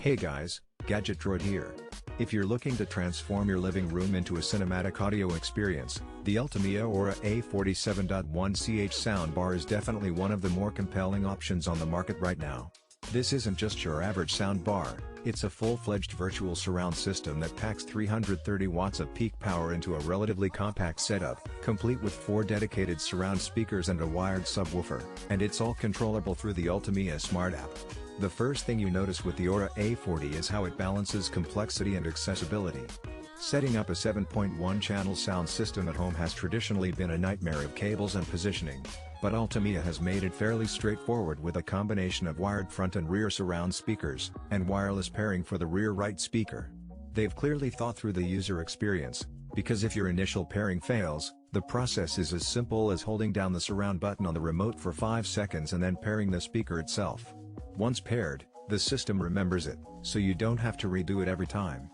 Hey guys, Gadget Droid here. If you're looking to transform your living room into a cinematic audio experience, the Ultimea Aura A40 7.1ch soundbar is definitely one of the more compelling options on the market right now. This isn't just your average soundbar, it's a full-fledged virtual surround system that packs 330 watts of peak power into a relatively compact setup, complete with 4 dedicated surround speakers and a wired subwoofer, and it's all controllable through the Ultimea Smart app. The first thing you notice with the Aura A40 is how it balances complexity and accessibility. Setting up a 7.1 channel sound system at home has traditionally been a nightmare of cables and positioning, but Ultimea has made it fairly straightforward with a combination of wired front and rear surround speakers, and wireless pairing for the rear right speaker. They've clearly thought through the user experience, because if your initial pairing fails, the process is as simple as holding down the surround button on the remote for 5 seconds and then pairing the speaker itself. Once paired, the system remembers it, so you don't have to redo it every time.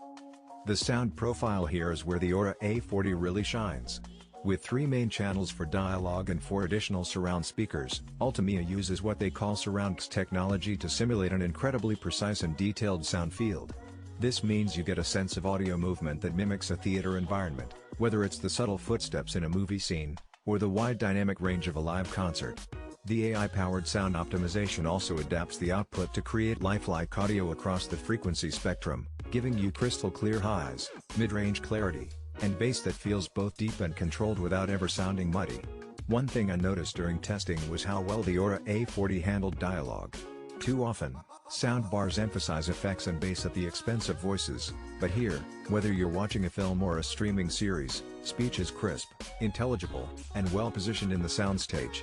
The sound profile here is where the Aura A40 really shines. With 3 main channels for dialogue and 4 additional surround speakers, Ultimea uses what they call SurroundX technology to simulate an incredibly precise and detailed sound field. This means you get a sense of audio movement that mimics a theater environment, whether it's the subtle footsteps in a movie scene, or the wide dynamic range of a live concert. The AI-powered sound optimization also adapts the output to create lifelike audio across the frequency spectrum, giving you crystal clear highs, mid-range clarity, and bass that feels both deep and controlled without ever sounding muddy. One thing I noticed during testing was how well the Aura A40 handled dialogue. Too often, soundbars emphasize effects and bass at the expense of voices, but here, whether you're watching a film or a streaming series, speech is crisp, intelligible, and well positioned in the soundstage.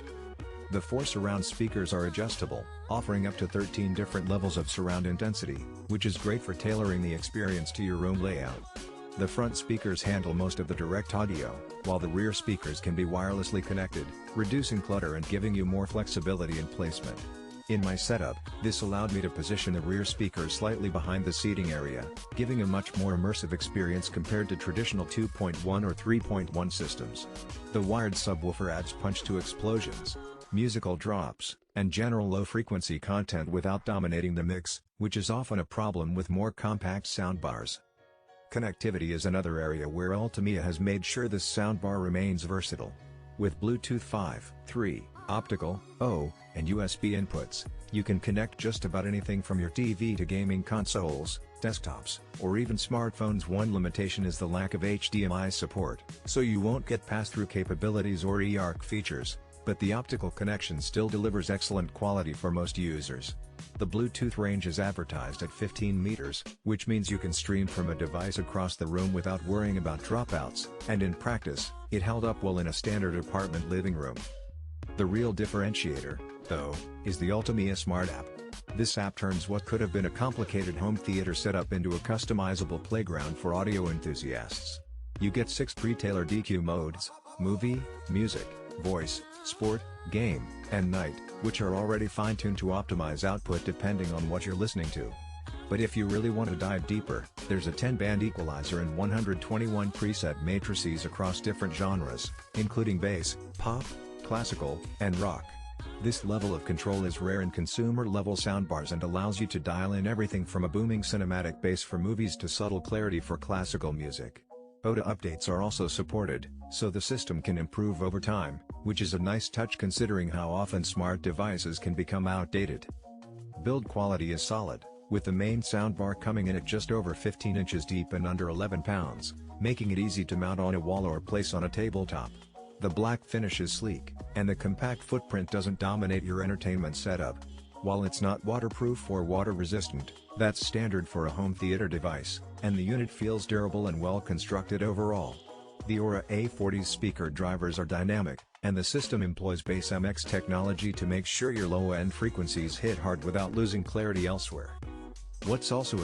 The 4 surround speakers are adjustable, offering up to 13 different levels of surround intensity, which is great for tailoring the experience to your room layout. The front speakers handle most of the direct audio, while the rear speakers can be wirelessly connected, reducing clutter and giving you more flexibility in placement. In my setup, this allowed me to position the rear speakers slightly behind the seating area, giving a much more immersive experience compared to traditional 2.1 or 3.1 systems. The wired subwoofer adds punch to explosions, musical drops, and general low-frequency content without dominating the mix, which is often a problem with more compact soundbars. Connectivity is another area where Ultimea has made sure this soundbar remains versatile. With Bluetooth 5.3, optical, O, and USB inputs, you can connect just about anything from your TV to gaming consoles, desktops, or even smartphones. One limitation is the lack of HDMI support, so you won't get pass-through capabilities or eARC features, but the optical connection still delivers excellent quality for most users. The Bluetooth range is advertised at 15 meters, which means you can stream from a device across the room without worrying about dropouts, and in practice, it held up well in a standard apartment living room. The real differentiator, though, is the Ultimea Smart app. This app turns what could have been a complicated home theater setup into a customizable playground for audio enthusiasts. You get 6 pre-tailored EQ modes: movie, music, voice, sport, game, and night, which are already fine-tuned to optimize output depending on what you're listening to. But if you really want to dive deeper, there's a 10-band equalizer and 121 preset matrices across different genres, including bass, pop, classical, and rock. This level of control is rare in consumer-level soundbars and allows you to dial in everything from a booming cinematic bass for movies to subtle clarity for classical music. OTA updates are also supported, so the system can improve over time, which is a nice touch considering how often smart devices can become outdated. Build quality is solid, with the main soundbar coming in at just over 15 inches deep and under 11 pounds, making it easy to mount on a wall or place on a tabletop. The black finish is sleek, and the compact footprint doesn't dominate your entertainment setup. While it's not waterproof or water-resistant, that's standard for a home theater device, and the unit feels durable and well-constructed overall. The Aura A40's speaker drivers are dynamic, and the system employs Bass MX technology to make sure your low-end frequencies hit hard without losing clarity elsewhere. What's also